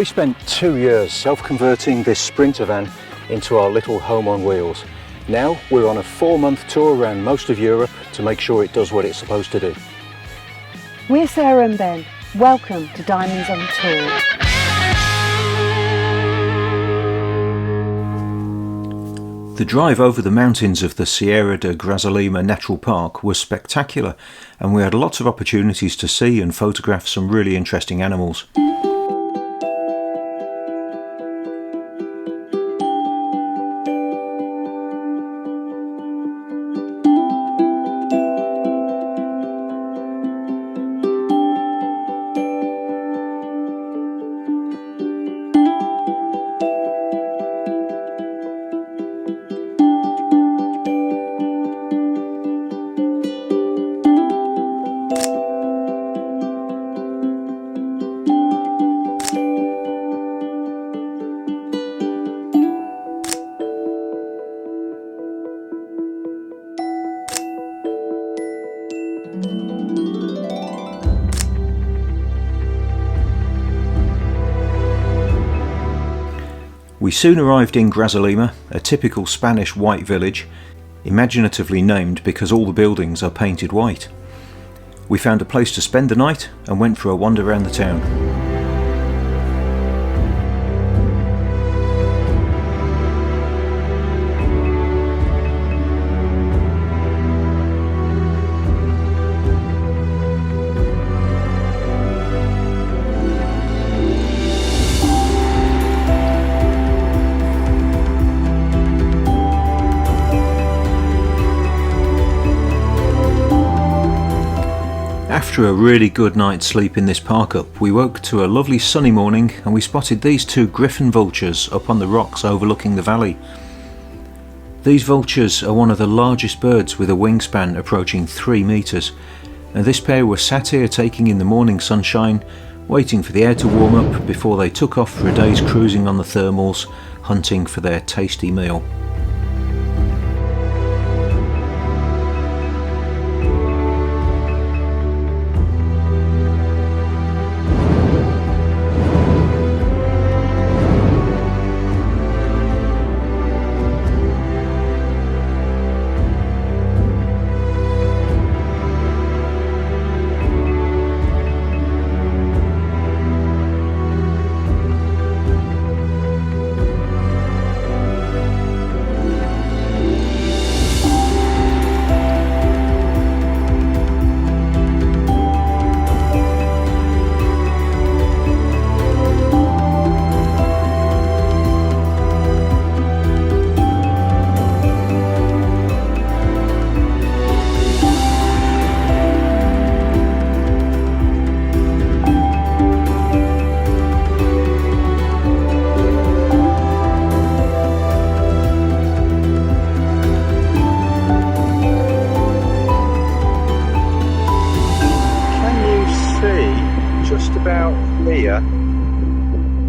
We spent 2 years self-converting this Sprinter van into our little home on wheels. Now we're on a 4-month tour around most of Europe to make sure it does what it's supposed to do. We're Sarah and Ben. Welcome to Diamonds on Tour. The drive over the mountains of the Sierra de Grazalema Natural Park was spectacular, and we had lots of opportunities to see and photograph some really interesting animals. We soon arrived in Grazalema, a typical Spanish white village, imaginatively named because all the buildings are painted white. We found a place to spend the night and went for a wander around the town. After a really good night's sleep in this park up, we woke to a lovely sunny morning and we spotted these two Griffon Vultures up on the rocks overlooking the valley. These vultures are one of the largest birds with a wingspan approaching 3 metres, and this pair were sat here taking in the morning sunshine, waiting for the air to warm up before they took off for a day's cruising on the thermals, hunting for their tasty meal. Here,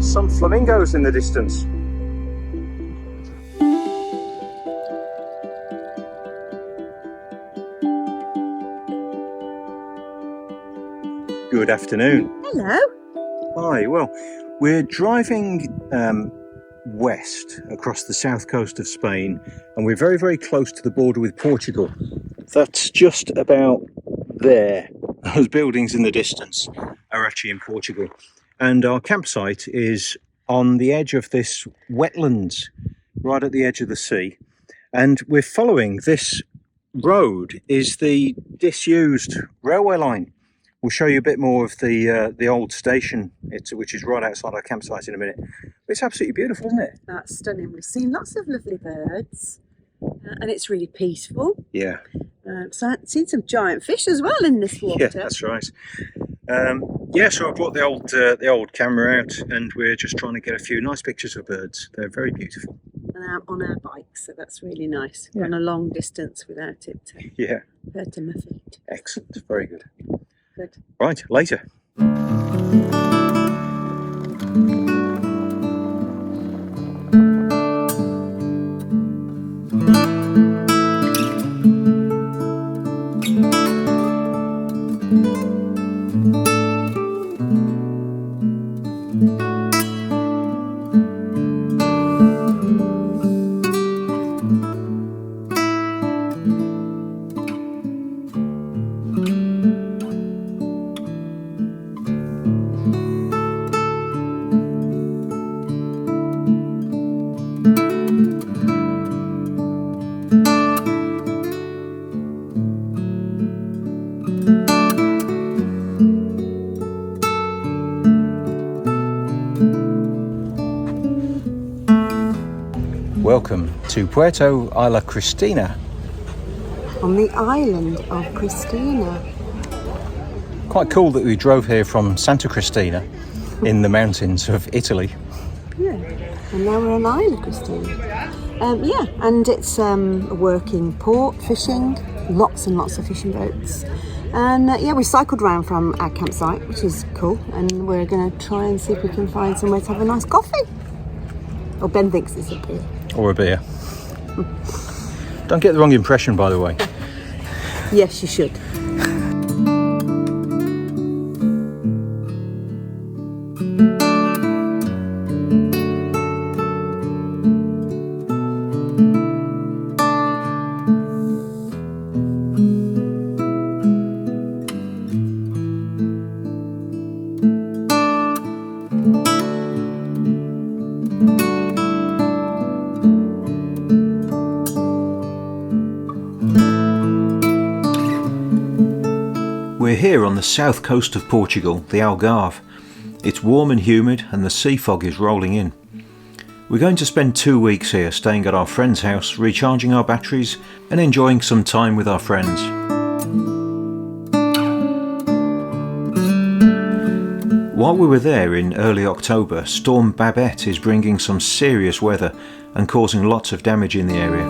some flamingos in the distance. Good afternoon. Hello. Hi, well, we're driving west across the south coast of Spain, and we're very, very close to the border with Portugal. That's just about there. Those buildings in the distance are actually in Portugal. And our campsite is on the edge of this wetlands, right at the edge of the sea. And we're following this road is the disused railway line. We'll show you a bit more of the old station, which is right outside our campsite in a minute. It's absolutely beautiful, isn't it? That's stunning. We've seen lots of lovely birds, and it's really peaceful. Yeah. So I've seen some giant fish as well in this water. Yeah, that's right. So I brought the old camera out, and we're just trying to get a few nice pictures of birds. They're very beautiful. And on our bikes, so that's really nice. Yeah. On a long distance without it hurting my feet. Excellent, very good. Good. Right, later. welcome to Puerto Isla Cristina. On the island of Cristina. Quite cool that we drove here from Santa Cristina in the mountains of Italy. Yeah, and now we're on Isla Cristina. And it's a working port, fishing, lots and lots of fishing boats. And we cycled around from our campsite, which is cool, and we're going to try and see if we can find somewhere to have a nice coffee. Or Ben thinks it's a beer. Or a beer. Don't get the wrong impression, by the way. Yes, you should. We're here on the south coast of Portugal, the Algarve. It's warm and humid and the sea fog is rolling in. We're going to spend 2 weeks here staying at our friend's house, recharging our batteries and enjoying some time with our friends. While we were there in early October, Storm Babette is bringing some serious weather and causing lots of damage in the area.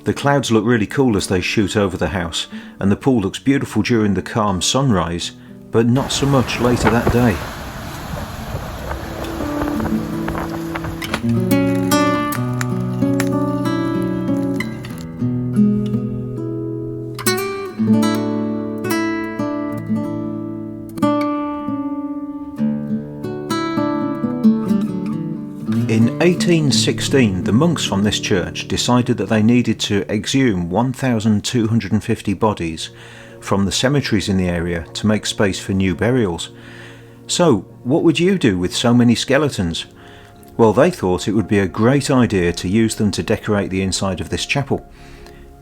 The clouds look really cool as they shoot over the house, and the pool looks beautiful during the calm sunrise, but not so much later that day. In 1816, the monks from this church decided that they needed to exhume 1,250 bodies from the cemeteries in the area to make space for new burials. So, what would you do with so many skeletons? Well, they thought it would be a great idea to use them to decorate the inside of this chapel.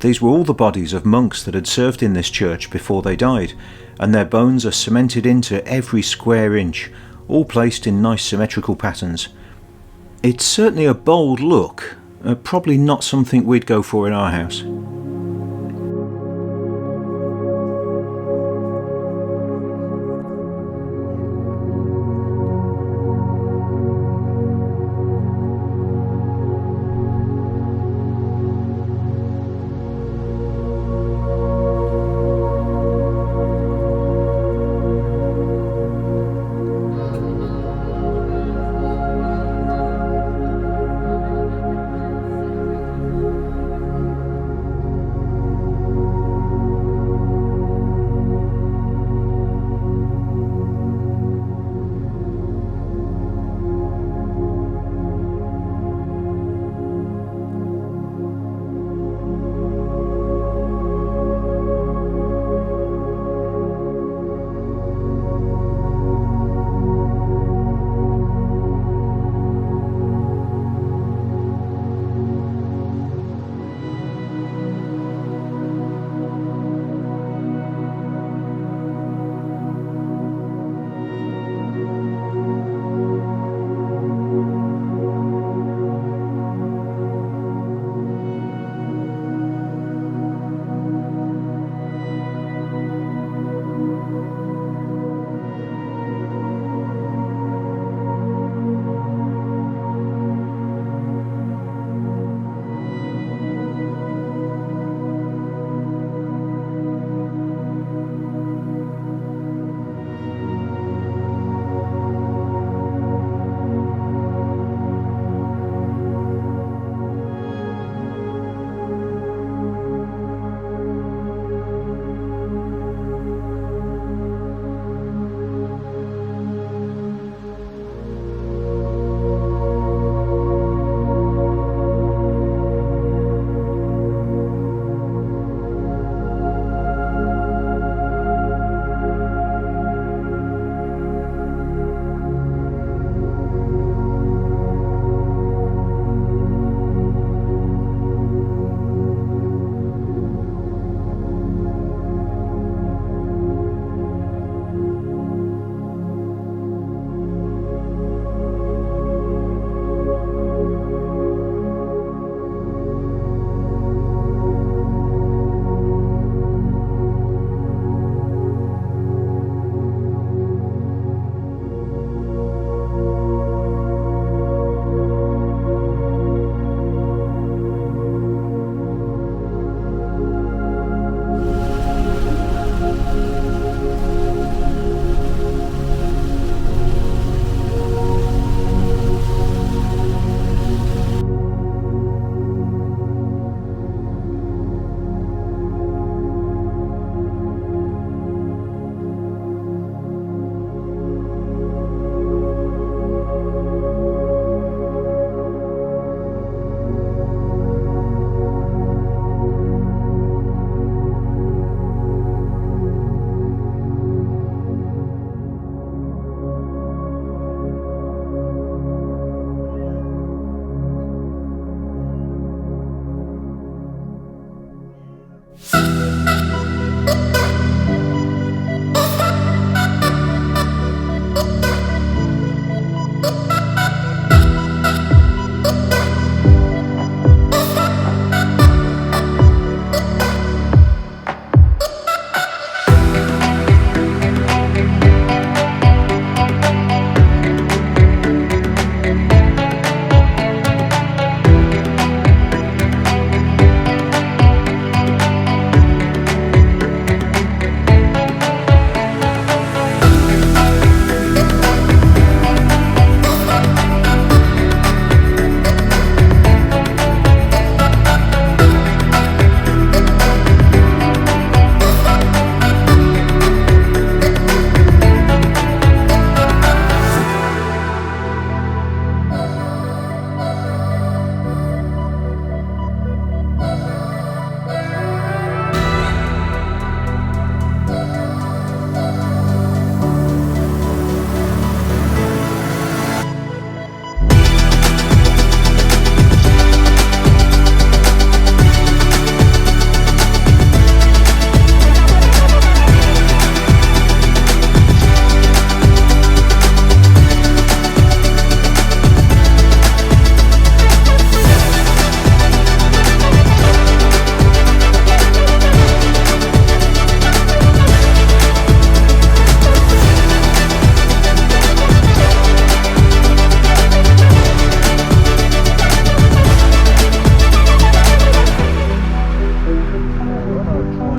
These were all the bodies of monks that had served in this church before they died, and their bones are cemented into every square inch, all placed in nice symmetrical patterns. It's certainly a bold look, probably not something we'd go for in our house.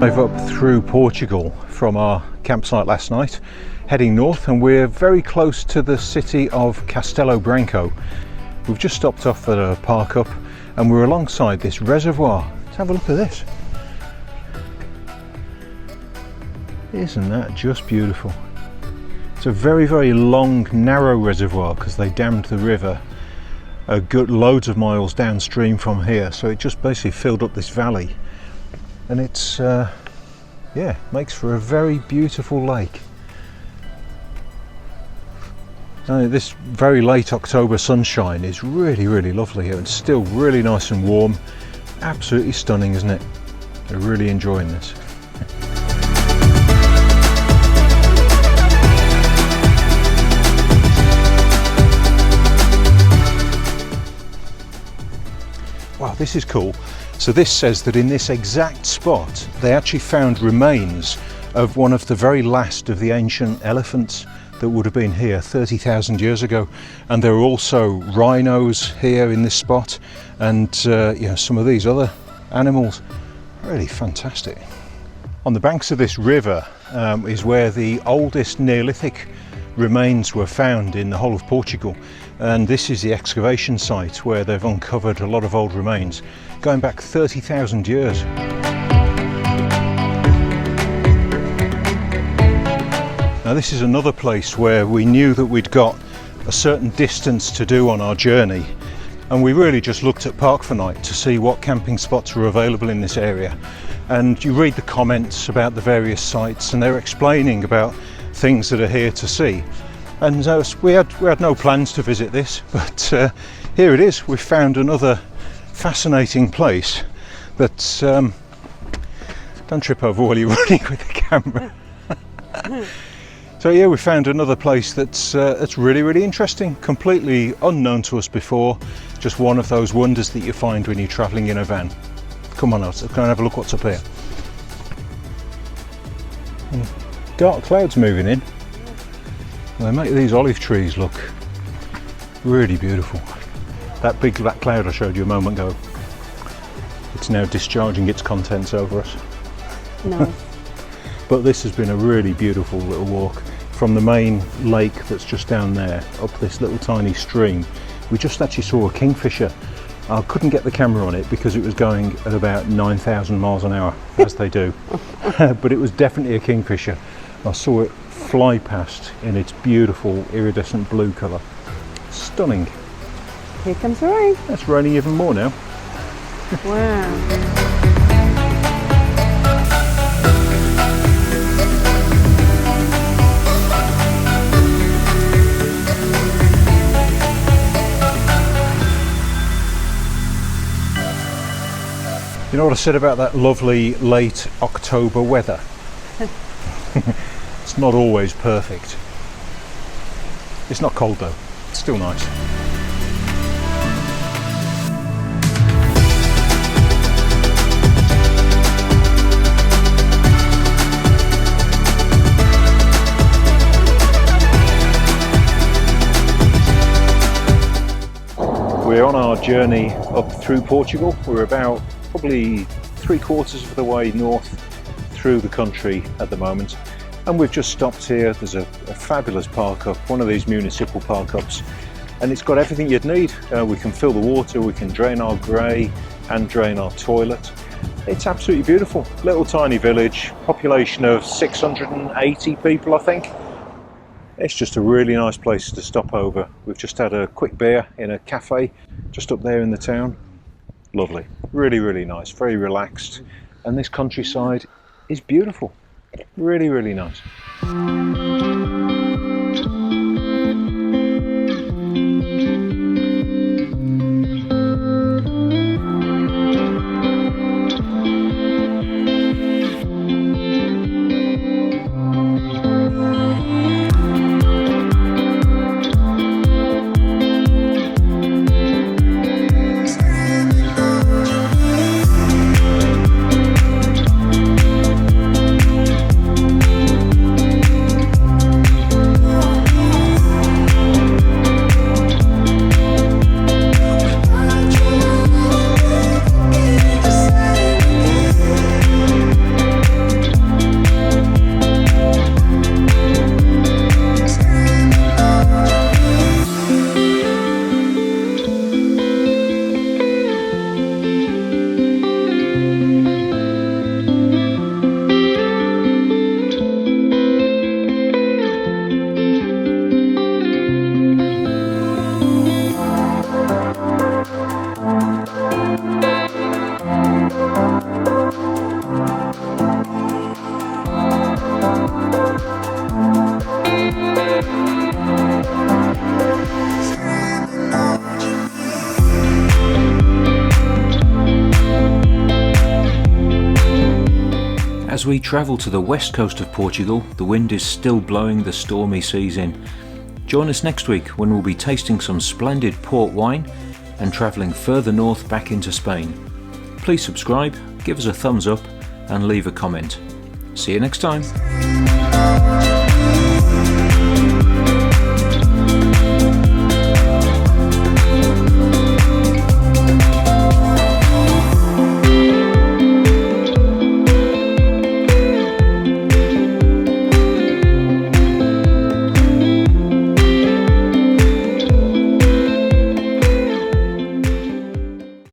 Drive up through Portugal from our campsite last night, heading north, and we're very close to the city of Castelo Branco. We've just stopped off at a park up and we're alongside this reservoir. Let's have a look at this. Isn't that just beautiful? It's a very, very long, narrow reservoir because they dammed the river a good loads of miles downstream from here, so it just basically filled up this valley, and it's yeah, makes for a very beautiful lake. This very late October sunshine is really, really lovely. It's still really nice and warm. Absolutely stunning, isn't it? I'm really enjoying this. Wow, this is cool. So this says that in this exact spot they actually found remains of one of the very last of the ancient elephants that would have been here 30,000 years ago, and there are also rhinos here in this spot, and some of these other animals. Really fantastic. On the banks of this river is where the oldest Neolithic remains were found in the whole of Portugal, and this is the excavation site where they've uncovered a lot of old remains going back 30,000 years. Now this is another place where we knew that we'd got a certain distance to do on our journey, and we really just looked at Park for Night to see what camping spots were available in this area. And you read the comments about the various sites and they're explaining about things that are here to see. And we had no plans to visit this, but here it is. We've found another fascinating place that don't trip over while you're running with the camera. So yeah, we found another place that's really, really interesting, completely unknown to us before. Just one of those wonders that you find when you're travelling in a van. Come on, let's go and have a look what's up here. Dark clouds moving in. They make these olive trees look really beautiful. That big black cloud I showed you a moment ago, it's now discharging its contents over us. No. But this has been a really beautiful little walk from the main lake that's just down there up this little tiny stream. We just actually saw a kingfisher. I couldn't get the camera on it because it was going at about 9,000 miles an hour, as they do. But it was definitely a kingfisher. I saw it fly past in its beautiful iridescent blue colour. Stunning. Here comes the rain. That's raining even more now. Wow. You know what I said about that lovely late October weather? It's not always perfect. It's not cold though, it's still nice. We're on our journey up through Portugal. We're about probably 3/4 of the way north through the country at the moment, and we've just stopped here. There's a fabulous park up, one of these municipal park ups, and it's got everything you'd need. We can fill the water, we can drain our grey and drain our toilet. It's absolutely beautiful. Little tiny village, population of 680 people I think. It's just a really nice place to stop over. We've just had a quick beer in a cafe just up there in the town. Lovely, really, really nice, very relaxed, and this countryside is beautiful. Really, really nice. As we travel to the west coast of Portugal, the wind is still blowing the stormy seas in. Join us next week when we'll be tasting some splendid port wine and travelling further north back into Spain. Please subscribe, give us a thumbs up and leave a comment. See you next time.